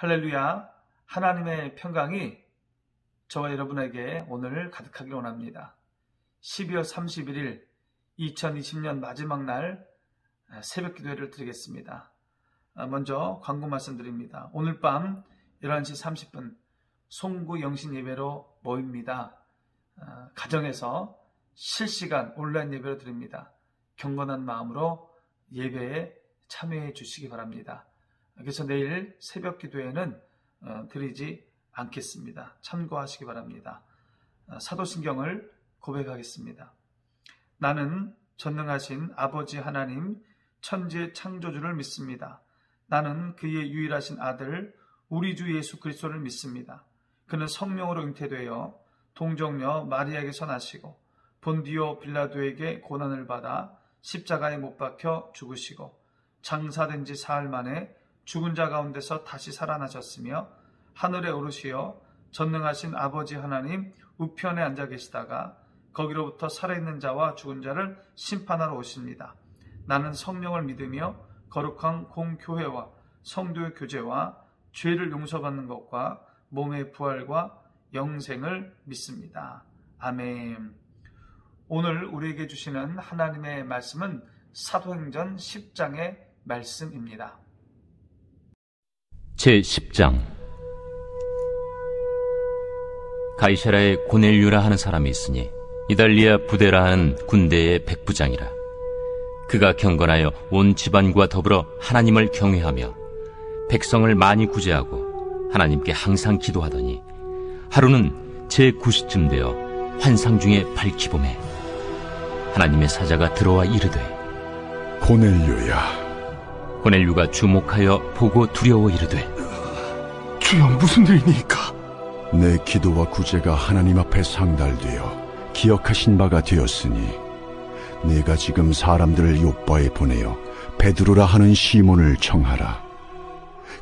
할렐루야, 하나님의 평강이 저와 여러분에게 오늘 가득하길 원합니다. 12월 31일 2020년 마지막 날 새벽 기도회를 드리겠습니다. 먼저 광고 말씀드립니다. 오늘 밤 11시 30분 송구 영신 예배로 모입니다. 가정에서 실시간 온라인 예배로 드립니다. 경건한 마음으로 예배에 참여해 주시기 바랍니다. 그래서 내일 새벽 기도회는 드리지 않겠습니다. 참고하시기 바랍니다. 사도신경을 고백하겠습니다. 나는 전능하신 아버지 하나님 천지의 창조주를 믿습니다. 나는 그의 유일하신 아들 우리 주 예수 그리스도를 믿습니다. 그는 성령으로 잉태되어 동정녀 마리아에게서 나시고 본디오 빌라도에게 고난을 받아 십자가에 못 박혀 죽으시고 장사된 지 사흘 만에 죽은 자 가운데서 다시 살아나셨으며 하늘에 오르시어 전능하신 아버지 하나님 우편에 앉아 계시다가 거기로부터 살아있는 자와 죽은 자를 심판하러 오십니다. 나는 성령을 믿으며 거룩한 공교회와 성도의 교제와 죄를 용서받는 것과 몸의 부활과 영생을 믿습니다. 아멘. 오늘 우리에게 주시는 하나님의 말씀은 사도행전 10장의 말씀입니다. 제10장. 가이사라에 고넬류라 하는 사람이 있으니 이달리아 부데라 하는 군대의 백부장이라. 그가 경건하여 온 집안과 더불어 하나님을 경외하며 백성을 많이 구제하고 하나님께 항상 기도하더니 하루는 제9시쯤 되어 환상 중에 밝히봄에 하나님의 사자가 들어와 이르되 고넬류야. 고넬류가 주목하여 보고 두려워 이르되 주여, 무슨 일이니까? 내 기도와 구제가 하나님 앞에 상달되어 기억하신 바가 되었으니 내가 지금 사람들을 요빠에 보내어 베드로라 하는 시몬을 청하라.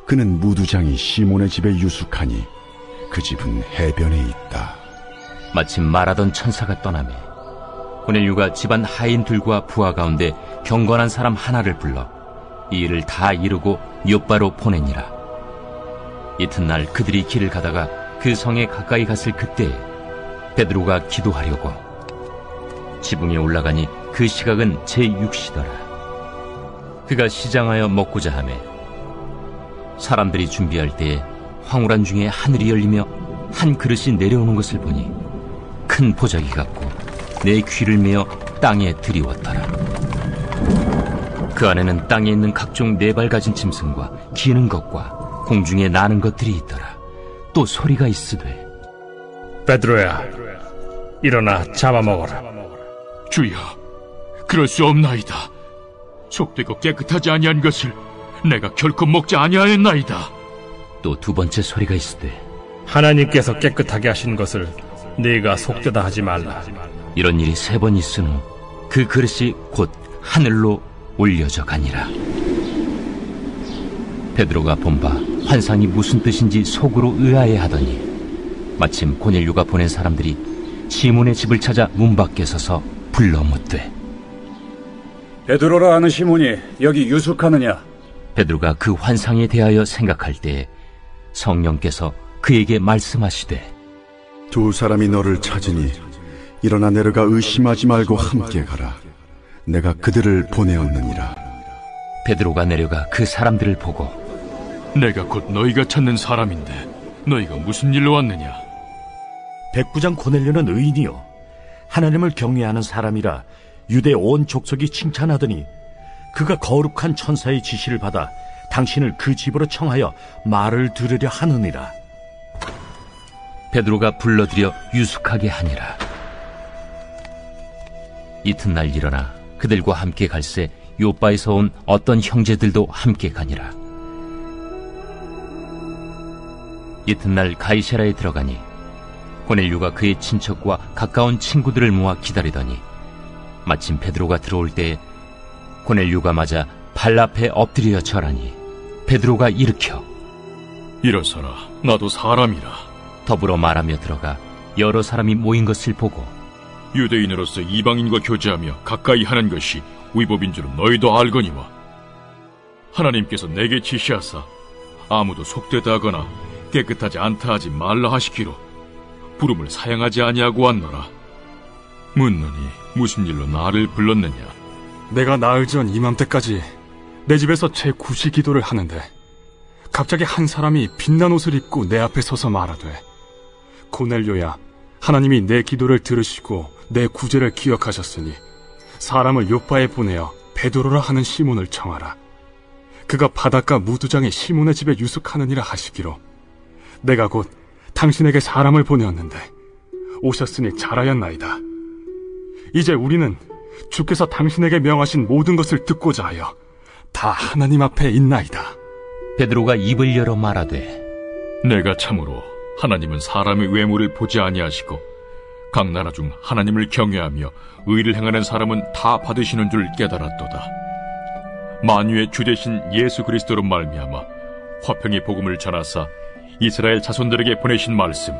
그는 무두장이 시몬의 집에 유숙하니 그 집은 해변에 있다. 마침 말하던 천사가 떠나매 고넬류가 집안 하인들과 부하 가운데 경건한 사람 하나를 불러 이 일을 다 이루고 요빠로 보내니라. 이튿날 그들이 길을 가다가 그 성에 가까이 갔을 그때에 베드로가 기도하려고 지붕에 올라가니 그 시각은 제6시더라. 그가 시장하여 먹고자 하매 사람들이 준비할 때에 황홀한 중에 하늘이 열리며 한 그릇이 내려오는 것을 보니 큰 보자기 같고 내 귀를 메어 땅에 들이웠더라. 그 안에는 땅에 있는 각종 네 발 가진 짐승과 기는 것과 공중에 나는 것들이 있더라. 또 소리가 있으되 베드로야, 일어나 잡아먹어라. 주여, 그럴 수 없나이다. 속되고 깨끗하지 아니한 것을 내가 결코 먹지 아니하였나이다. 또 두 번째 소리가 있으되 하나님께서 깨끗하게 하신 것을 네가 속되다 하지 말라. 이런 일이 3번 있은 후 그 그릇이 곧 하늘로 올려져 가니라. 베드로가 본바 환상이 무슨 뜻인지 속으로 의아해하더니 마침 고넬류가 보낸 사람들이 시몬의 집을 찾아 문 밖에 서서 불러 묻되 베드로라 하는 시몬이 여기 유숙하느냐? 베드로가 그 환상에 대하여 생각할 때에 성령께서 그에게 말씀하시되 두 사람이 너를 찾으니 일어나 내려가 의심하지 말고 함께 가라. 내가 그들을 보내었느니라. 베드로가 내려가 그 사람들을 보고 내가 곧 너희가 찾는 사람인데 너희가 무슨 일로 왔느냐? 백부장 고넬료는 의인이요 하나님을 경외하는 사람이라 유대 온 족속이 칭찬하더니 그가 거룩한 천사의 지시를 받아 당신을 그 집으로 청하여 말을 들으려 하느니라. 베드로가 불러들여 유숙하게 하니라. 이튿날 일어나 그들과 함께 갈새 요빠에서 온 어떤 형제들도 함께 가니라. 이튿날 가이사라에 들어가니 고넬류가 그의 친척과 가까운 친구들을 모아 기다리더니 마침 베드로가 들어올 때에 고넬류가 맞아 발 앞에 엎드려 절하니 베드로가 일으켜 일어서라, 나도 사람이라. 더불어 말하며 들어가 여러 사람이 모인 것을 보고 유대인으로서 이방인과 교제하며 가까이 하는 것이 위법인 줄은 너희도 알거니와 하나님께서 내게 지시하사 아무도 속되다 하거나 깨끗하지 않다 하지 말라 하시기로 부름을 사양하지 아니하고 왔노라. 묻노니 무슨 일로 나를 불렀느냐? 내가 나흘 전 이맘때까지 내 집에서 제9시 기도를 하는데 갑자기 한 사람이 빛난 옷을 입고 내 앞에 서서 말하되, 고넬료야, 하나님이 내 기도를 들으시고 내 구제를 기억하셨으니 사람을 요빠에 보내어 베드로라 하는 시몬을 청하라. 그가 바닷가 무두장의 시몬의 집에 유숙하느니라 하시기로 내가 곧 당신에게 사람을 보내었는데 오셨으니 잘하였나이다. 이제 우리는 주께서 당신에게 명하신 모든 것을 듣고자 하여 다 하나님 앞에 있나이다. 베드로가 입을 열어 말하되, 내가 참으로 하나님은 사람의 외모를 보지 아니하시고 각 나라 중 하나님을 경외하며 의를 행하는 사람은 다 받으시는 줄 깨달았도다. 만유의 주 되신 예수 그리스도로 말미암아 화평의 복음을 전하사 이스라엘 자손들에게 보내신 말씀,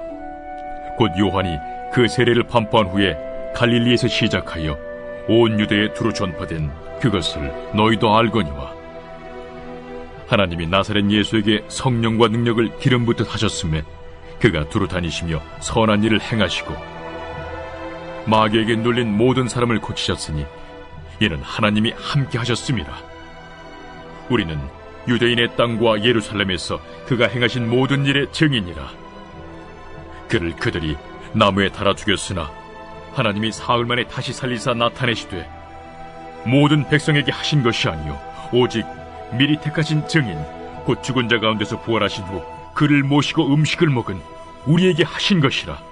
곧 요한이 그 세례를 반포한 후에 갈릴리에서 시작하여 온 유대에 두루 전파된 그것을 너희도 알거니와, 하나님이 나사렛 예수에게 성령과 능력을 기름 붓듯 하셨음에 그가 두루 다니시며 선한 일을 행하시고 마귀에게 눌린 모든 사람을 고치셨으니 이는 하나님이 함께 하셨음이라. 우리는 유대인의 땅과 예루살렘에서 그가 행하신 모든 일의 증인이라. 그를 그들이 나무에 달아 죽였으나 하나님이 사흘 만에 다시 살리사 나타내시되 모든 백성에게 하신 것이 아니요 오직 미리 택하신 증인 곧 죽은 자 가운데서 부활하신 후 그를 모시고 음식을 먹은 우리에게 하신 것이라.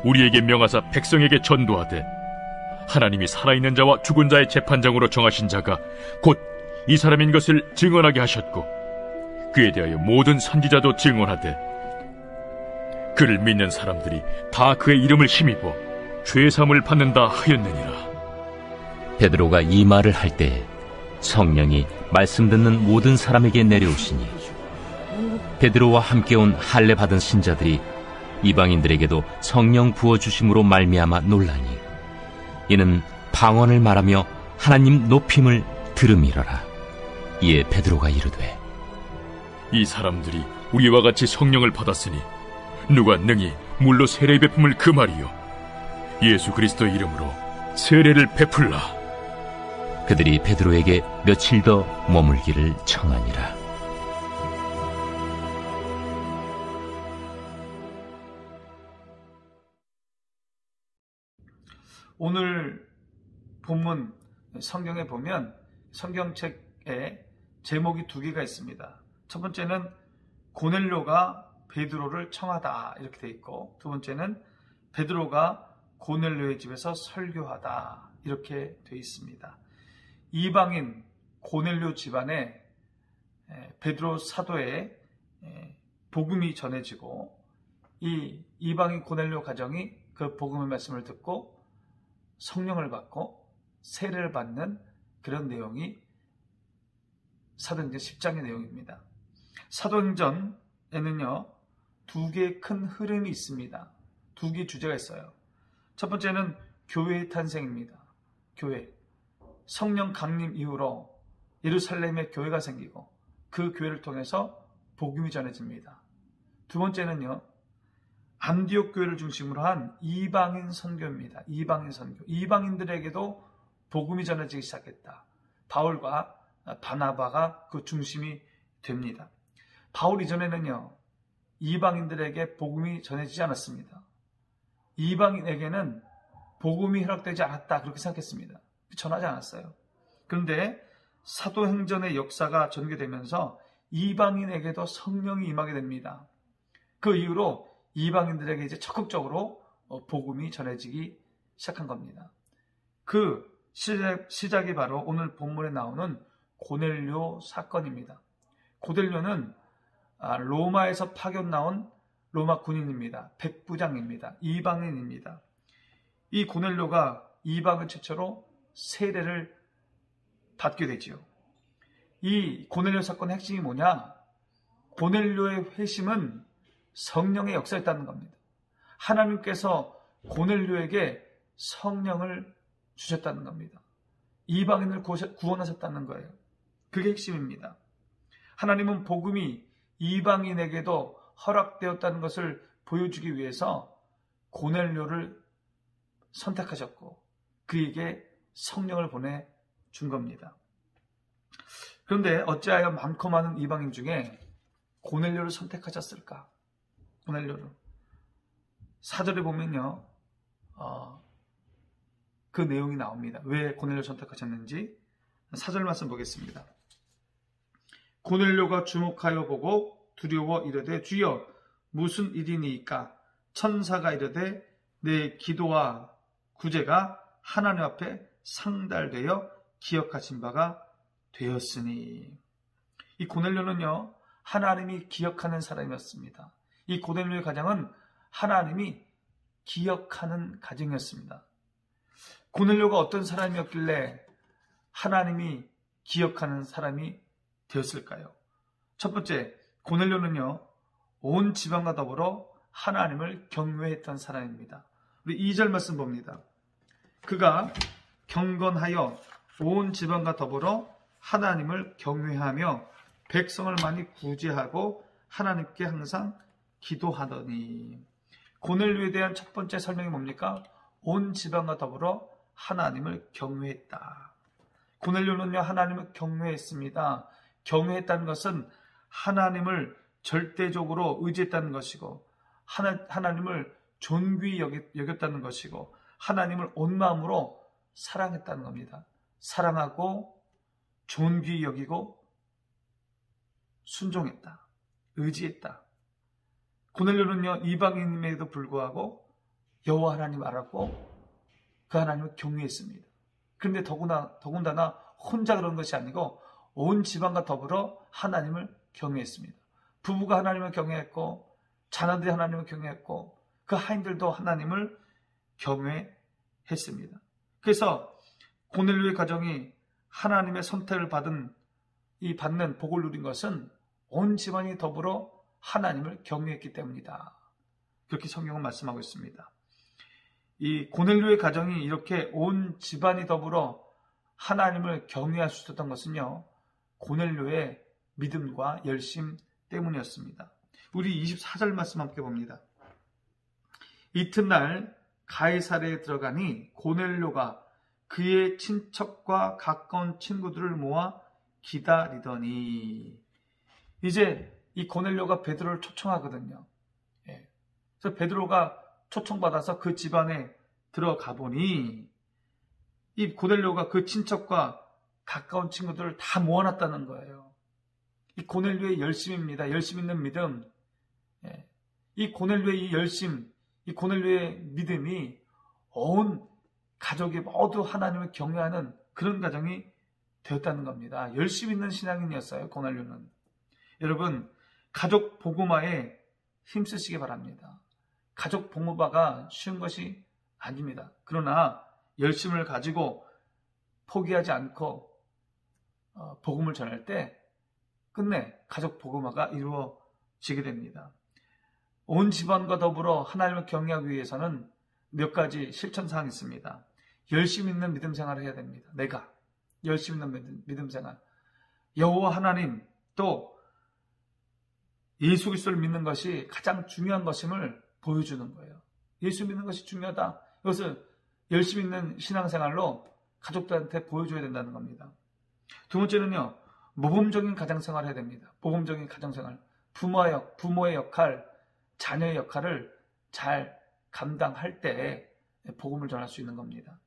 우리에게 명하사 백성에게 전도하되 하나님이 살아있는 자와 죽은 자의 재판장으로 정하신 자가 곧 이 사람인 것을 증언하게 하셨고, 그에 대하여 모든 선지자도 증언하되 그를 믿는 사람들이 다 그의 이름을 힘입어 죄사함을 받는다 하였느니라. 베드로가 이 말을 할 때 성령이 말씀 듣는 모든 사람에게 내려오시니 베드로와 함께 온 할례 받은 신자들이 이방인들에게도 성령 부어주심으로 말미암아 놀라니, 이는 방언을 말하며 하나님 높임을 들음이러라. 이에 베드로가 이르되, 이 사람들이 우리와 같이 성령을 받았으니 누가 능히 물로 세례 베품을 금하리요? 예수 그리스도의 이름으로 세례를 베풀라. 그들이 베드로에게 며칠 더 머물기를 청하니라. 오늘 본문 성경에 보면 성경책에 제목이 두 개가 있습니다. 첫 번째는 고넬료가 베드로를 청하다 이렇게 돼 있고, 두 번째는 베드로가 고넬료의 집에서 설교하다 이렇게 돼 있습니다. 이방인 고넬료 집안에 베드로 사도의 복음이 전해지고, 이 이방인 고넬료 가정이 그 복음의 말씀을 듣고 성령을 받고 세례를 받는 그런 내용이 사도행전 10장의 내용입니다. 사도행전에는요, 두 개의 큰 흐름이 있습니다. 두 개의 주제가 있어요. 첫 번째는 교회의 탄생입니다. 교회. 성령 강림 이후로 예루살렘에 교회가 생기고 그 교회를 통해서 복음이 전해집니다. 두 번째는요, 안디옥 교회를 중심으로 한 이방인 선교입니다. 이방인 선교. 이방인들에게도 복음이 전해지기 시작했다. 바울과 바나바가 그 중심이 됩니다. 바울 이전에는요, 이방인들에게 복음이 전해지지 않았습니다. 이방인에게는 복음이 허락되지 않았다 그렇게 생각했습니다. 전하지 않았어요. 그런데 사도행전의 역사가 전개되면서 이방인에게도 성령이 임하게 됩니다. 그 이후로 이방인들에게 이제 적극적으로 복음이 전해지기 시작한 겁니다. 그 시작이 바로 오늘 본문에 나오는 고넬료 사건입니다. 고넬료는 로마에서 파견 나온 로마 군인입니다. 백부장입니다. 이방인입니다. 이 고넬료가 이방인 최초로 세례를 받게 되지요. 이 고넬료 사건의 핵심이 뭐냐? 고넬료의 회심은 성령의 역사였다는 겁니다. 하나님께서 고넬료에게 성령을 주셨다는 겁니다. 이방인을 구원하셨다는 거예요. 그게 핵심입니다. 하나님은 복음이 이방인에게도 허락되었다는 것을 보여주기 위해서 고넬료를 선택하셨고 그에게 성령을 보내준 겁니다. 그런데 어찌하여 많고 많은 이방인 중에 고넬료를 선택하셨을까? 고넬료를. 4절에 보면요. 그 내용이 나옵니다. 왜 고넬료를 선택하셨는지 4절 말씀 보겠습니다. 고넬료가 주목하여 보고 두려워 이르되 주여 무슨 일이니이까? 천사가 이르되 내 기도와 구제가 하나님 앞에 상달되어 기억하신 바가 되었으니. 이 고넬료는요, 하나님이 기억하는 사람이었습니다. 이 고넬료의 가정은 하나님이 기억하는 가정이었습니다. 고넬료가 어떤 사람이었길래 하나님이 기억하는 사람이 되었을까요? 첫 번째, 고넬료는요, 온 지방과 더불어 하나님을 경외했던 사람입니다. 우리 2절 말씀 봅니다. 그가 경건하여 온 지방과 더불어 하나님을 경외하며 백성을 많이 구제하고 하나님께 항상 기도하더니. 고넬료에 대한 첫 번째 설명이 뭡니까? 온 지방과 더불어 하나님을 경외했다. 고넬료는요, 하나님을 경외했습니다. 경외했다는 것은 하나님을 절대적으로 의지했다는 것이고 하나님을 존귀히 여겼다는 것이고 하나님을 온 마음으로 사랑했다는 겁니다. 사랑하고 존귀히 여기고 순종했다. 의지했다. 고넬료는요, 이방인임에도 불구하고 여호와 하나님 알았고 그 하나님을 경외했습니다. 그런데 더군다나 혼자 그런 것이 아니고 온 지방과 더불어 하나님을 경외했습니다. 부부가 하나님을 경외했고 자녀들이 하나님을 경외했고 그 하인들도 하나님을 경외했습니다. 그래서 고넬료의 가정이 하나님의 선택을 받는 복을 누린 것은 온 집안이 더불어 하나님을 경외했기 때문이다. 그렇게 성경은 말씀하고 있습니다. 이 고넬료의 가정이 이렇게 온 집안이 더불어 하나님을 경외할 수 있었던 것은요, 고넬료의 믿음과 열심 때문이었습니다. 우리 24절 말씀 함께 봅니다. 이튿날 가이사랴에 들어가니 고넬료가 그의 친척과 가까운 친구들을 모아 기다리더니. 이제 이 고넬료가 베드로를 초청하거든요. 그래서 베드로가 초청받아서 그 집안에 들어가 보니 이 고넬료가 그 친척과 가까운 친구들을 다 모아놨다는 거예요. 이 고넬료의 열심입니다. 열심 있는 믿음. 이 고넬료의 이 열심, 이 고넬료의 믿음이 온 가족이 모두 하나님을 경외하는 그런 가정이 되었다는 겁니다. 열심 있는 신앙인이었어요, 고넬료는. 여러분, 가족 복음화에 힘쓰시기 바랍니다. 가족 복음화가 쉬운 것이 아닙니다. 그러나 열심을 가지고 포기하지 않고 복음을 전할 때 끝내 가족 복음화가 이루어지게 됩니다. 온 집안과 더불어 하나님을 경외하기 위해서는 몇 가지 실천사항이 있습니다. 열심 있는 믿음 생활을 해야 됩니다. 내가 열심 있는 믿음 생활. 여호와 하나님 또 예수 그리스도를 믿는 것이 가장 중요한 것임을 보여주는 거예요. 예수 믿는 것이 중요하다. 이것을 열심 있는 신앙생활로 가족들한테 보여줘야 된다는 겁니다. 두 번째는요, 모범적인 가정생활을 해야 됩니다. 모범적인 가정생활. 부모의 역할, 자녀의 역할을 잘 감당할 때 복음을 전할 수 있는 겁니다.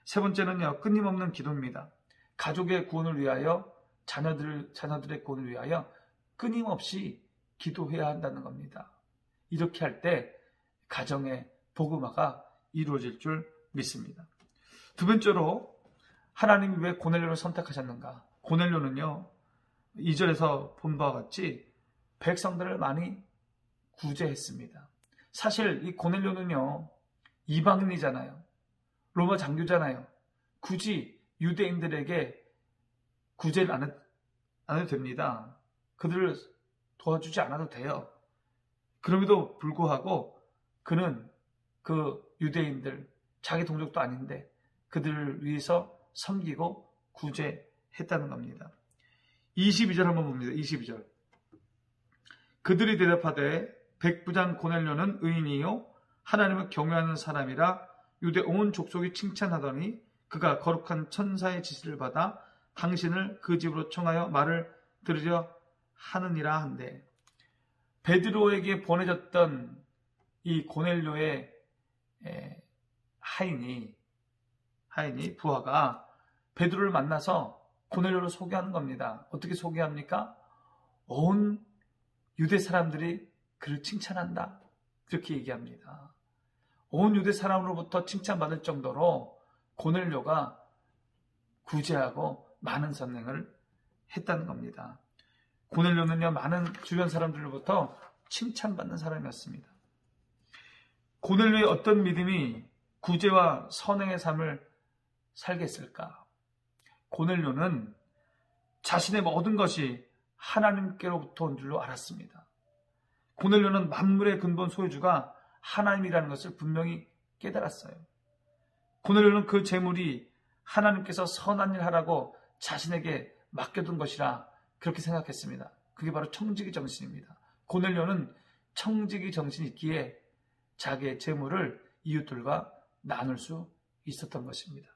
세 번째는요, 끊임없는 기도입니다. 가족의 구원을 위하여, 자녀들의 구원을 위하여 끊임없이 기도해야 한다는 겁니다. 이렇게 할 때 가정의 복음화가 이루어질 줄 믿습니다. 두 번째로 하나님이 왜 고넬료를 선택하셨는가? 고넬료는요, 2절에서 본 바와 같이 백성들을 많이 구제했습니다. 사실 이 고넬료는요, 이방인이잖아요. 로마 장교잖아요. 굳이 유대인들에게 구제를 안 해도 됩니다. 그들을 도와주지 않아도 돼요. 그럼에도 불구하고 그는 그 유대인들, 자기 동족도 아닌데 그들을 위해서 섬기고 구제했다는 겁니다. 22절 한번 봅니다. 22절. 그들이 대답하되 백부장 고넬료는 의인이요 하나님을 경외하는 사람이라 유대 온 족속이 칭찬하더니 그가 거룩한 천사의 지시를 받아 당신을 그 집으로 청하여 말을 들으려 하느니라 한데, 베드로에게 보내졌던 이 고넬료의 하인이 부하가 베드로를 만나서 고넬료를 소개하는 겁니다. 어떻게 소개합니까? 온 유대 사람들이 그를 칭찬한다, 그렇게 얘기합니다. 온 유대 사람으로부터 칭찬받을 정도로 고넬료가 구제하고 많은 선행을 했다는 겁니다. 고넬료는요, 많은 주변 사람들로부터 칭찬받는 사람이었습니다. 고넬료의 어떤 믿음이 구제와 선행의 삶을 살게 했을까? 고넬료는 자신의 모든 것이 하나님께로부터 온 줄로 알았습니다. 고넬료는 만물의 근본 소유주가 하나님이라는 것을 분명히 깨달았어요. 고넬료는 그 재물이 하나님께서 선한 일 하라고 자신에게 맡겨둔 것이라 그렇게 생각했습니다. 그게 바로 청지기 정신입니다. 고넬료는 청지기 정신이 있기에 자기의 재물을 이웃들과 나눌 수 있었던 것입니다.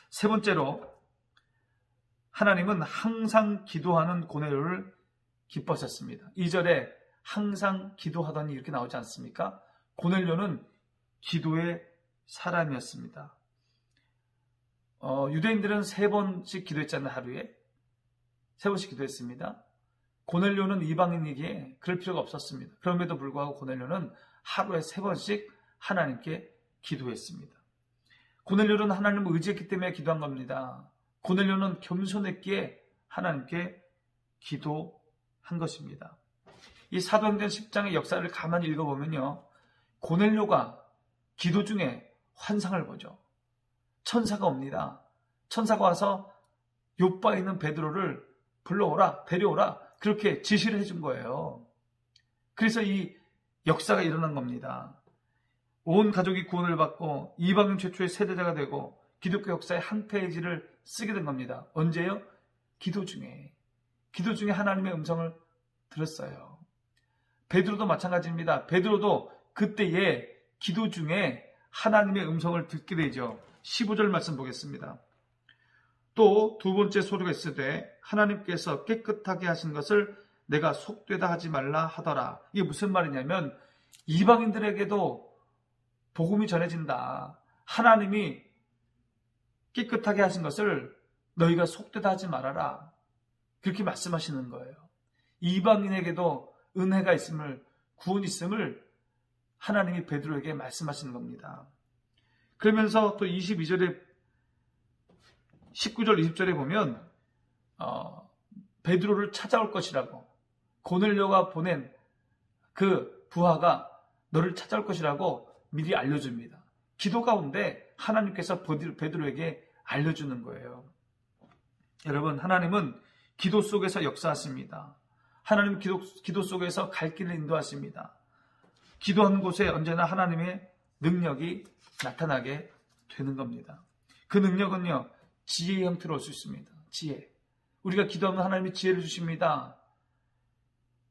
세 번째로, 하나님은 항상 기도하는 고넬료를 기뻐하셨습니다. 2절에 항상 기도하더니 이렇게 나오지 않습니까? 고넬료는 기도의 사람이었습니다. 유대인들은 3번씩 기도했잖아요. 하루에 3번씩 기도했습니다. 고넬료는 이방인이기에 그럴 필요가 없었습니다. 그럼에도 불구하고 고넬료는 하루에 3번씩 하나님께 기도했습니다. 고넬료는 하나님을 의지했기 때문에 기도한 겁니다. 고넬료는 겸손했기에 하나님께 기도한 것입니다. 이 사도행전 10장의 역사를 가만히 읽어보면요, 고넬료가 기도 중에 환상을 보죠. 천사가 옵니다. 천사가 와서 요바에 있는 베드로를 불러오라, 데려오라, 그렇게 지시를 해준 거예요. 그래서 이 역사가 일어난 겁니다. 온 가족이 구원을 받고 이방인 최초의 세대자가 되고 기독교 역사의 한 페이지를 쓰게 된 겁니다. 언제요? 기도 중에 하나님의 음성을 들었어요. 베드로도 마찬가지입니다. 베드로도 그때의 기도 중에 하나님의 음성을 듣게 되죠. 15절 말씀 보겠습니다. 또 두 번째 소리가 있으되 하나님께서 깨끗하게 하신 것을 내가 속되다 하지 말라 하더라. 이게 무슨 말이냐면, 이방인들에게도 복음이 전해진다. 하나님이 깨끗하게 하신 것을 너희가 속되다 하지 말아라. 그렇게 말씀하시는 거예요. 이방인에게도 은혜가 있음을, 구원이 있음을 하나님이 베드로에게 말씀하시는 겁니다. 그러면서 또 22절에 19절 20절에 보면 베드로를 찾아올 것이라고, 고넬료가 보낸 그 부하가 너를 찾아올 것이라고 미리 알려줍니다. 기도 가운데 하나님께서 베드로에게 알려주는 거예요. 여러분, 하나님은 기도 속에서 역사하십니다. 하나님은 기도 속에서 갈 길을 인도하십니다. 기도하는 곳에 언제나 하나님의 능력이 나타나게 되는 겁니다. 그 능력은요, 지혜의 형태로 올 수 있습니다. 지혜. 우리가 기도하면 하나님이 지혜를 주십니다.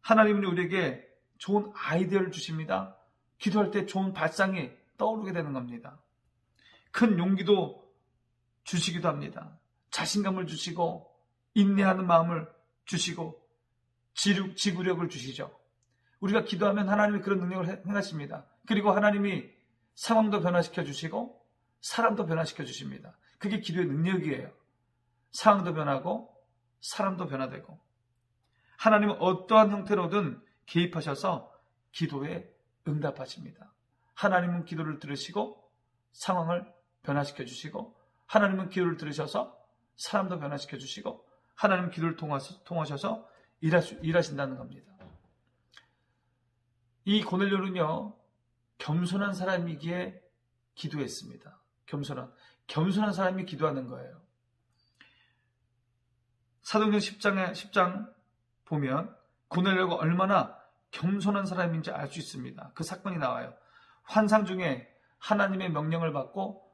하나님은 우리에게 좋은 아이디어를 주십니다. 기도할 때 좋은 발상이 떠오르게 되는 겁니다. 큰 용기도 주시기도 합니다. 자신감을 주시고 인내하는 마음을 주시고 지구력을 주시죠. 우리가 기도하면 하나님이 그런 능력을 행하십니다. 그리고 하나님이 상황도 변화시켜 주시고 사람도 변화시켜 주십니다. 그게 기도의 능력이에요. 상황도 변하고 사람도 변화되고, 하나님은 어떠한 형태로든 개입하셔서 기도에 응답하십니다. 하나님은 기도를 들으시고 상황을 변화시켜 주시고, 하나님은 기도를 들으셔서 사람도 변화시켜 주시고, 하나님은 기도를 통하셔서 일하신다는 겁니다. 이 고넬료는요, 겸손한 사람이기에 기도했습니다. 겸손한 사람이 기도하는 거예요. 사도행전 10장 보면 고넬료가 얼마나 겸손한 사람인지 알 수 있습니다. 그 사건이 나와요. 환상 중에 하나님의 명령을 받고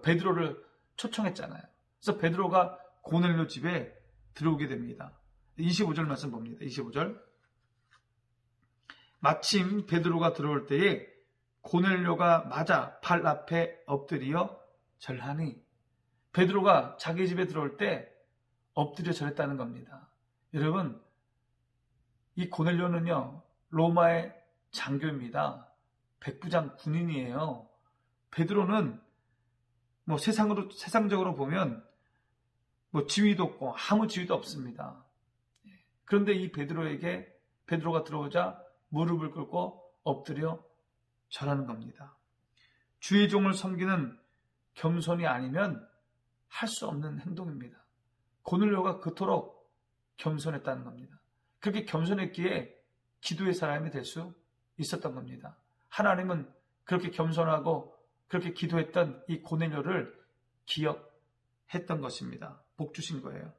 베드로를 초청했잖아요. 그래서 베드로가 고넬료 집에 들어오게 됩니다. 25절 말씀 봅니다. 25절. 마침 베드로가 들어올 때에 고넬료가 맞아 발 앞에 엎드려 절하니, 베드로가 자기 집에 들어올 때 엎드려 절했다는 겁니다. 여러분, 이 고넬료는요, 로마의 장교입니다. 백부장 군인이에요. 베드로는 세상적으로 보면 지위도 없고 아무 지위도 없습니다. 그런데 이 베드로가 들어오자 무릎을 꿇고 엎드려 절하는 겁니다. 주의 종을 섬기는 겸손이 아니면 할 수 없는 행동입니다. 고넬료가 그토록 겸손했다는 겁니다. 그렇게 겸손했기에 기도의 사람이 될 수 있었던 겁니다. 하나님은 그렇게 겸손하고 그렇게 기도했던 이 고넬료를 기억했던 것입니다. 복 주신 거예요.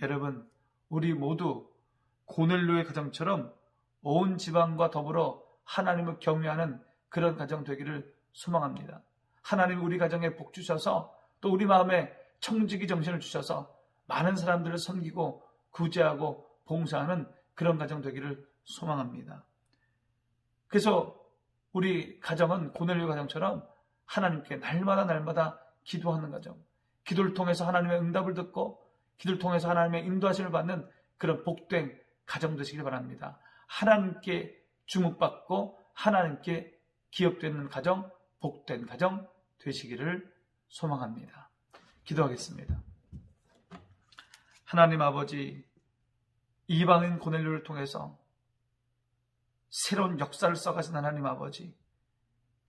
여러분, 우리 모두 고넬료의 가정처럼 온 지방과 더불어 하나님을 경외하는 그런 가정 되기를 소망합니다. 하나님 우리 가정에 복 주셔서 또 우리 마음에 청지기 정신을 주셔서 많은 사람들을 섬기고 구제하고 봉사하는 그런 가정 되기를 소망합니다. 그래서 우리 가정은 고넬료 가정처럼 하나님께 날마다 기도하는 가정, 기도를 통해서 하나님의 응답을 듣고 기도를 통해서 하나님의 인도하심을 받는 그런 복된 가정 되시길 바랍니다. 하나님께 주목받고 하나님께 기업되는 가정, 복된 가정 되시기를 소망합니다. 기도하겠습니다. 하나님 아버지, 이방인 고넬료를 통해서 새로운 역사를 써가신 하나님 아버지,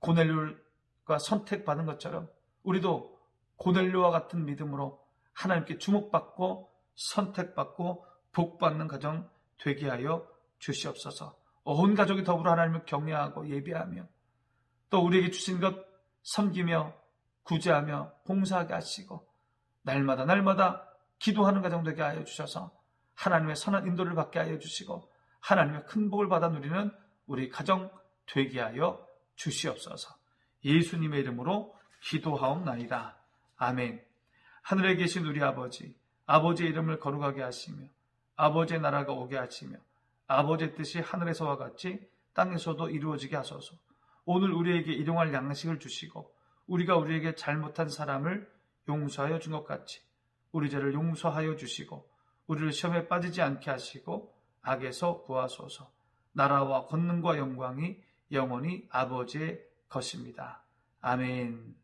고넬료가 선택받은 것처럼 우리도 고넬료와 같은 믿음으로 하나님께 주목받고 선택받고 복받는 가정 되게 하여 주시옵소서. 온 가족이 더불어 하나님을 경외하고 예배하며 또 우리에게 주신 것 섬기며 구제하며 봉사하게 하시고 날마다 기도하는 가정 되게 하여 주셔서 하나님의 선한 인도를 받게 하여 주시고 하나님의 큰 복을 받아 누리는 우리 가정 되게 하여 주시옵소서. 예수님의 이름으로 기도하옵나이다. 아멘. 하늘에 계신 우리 아버지, 아버지의 이름을 거룩하게 하시며 아버지의 나라가 오게 하시며 아버지의 뜻이 하늘에서와 같이 땅에서도 이루어지게 하소서. 오늘 우리에게 일용할 양식을 주시고 우리가 우리에게 잘못한 사람을 용서하여 준 것 같이 우리 죄를 용서하여 주시고 우리를 시험에 빠지지 않게 하시고 악에서 구하소서. 나라와 권능과 영광이 영원히 아버지의 것입니다. 아멘.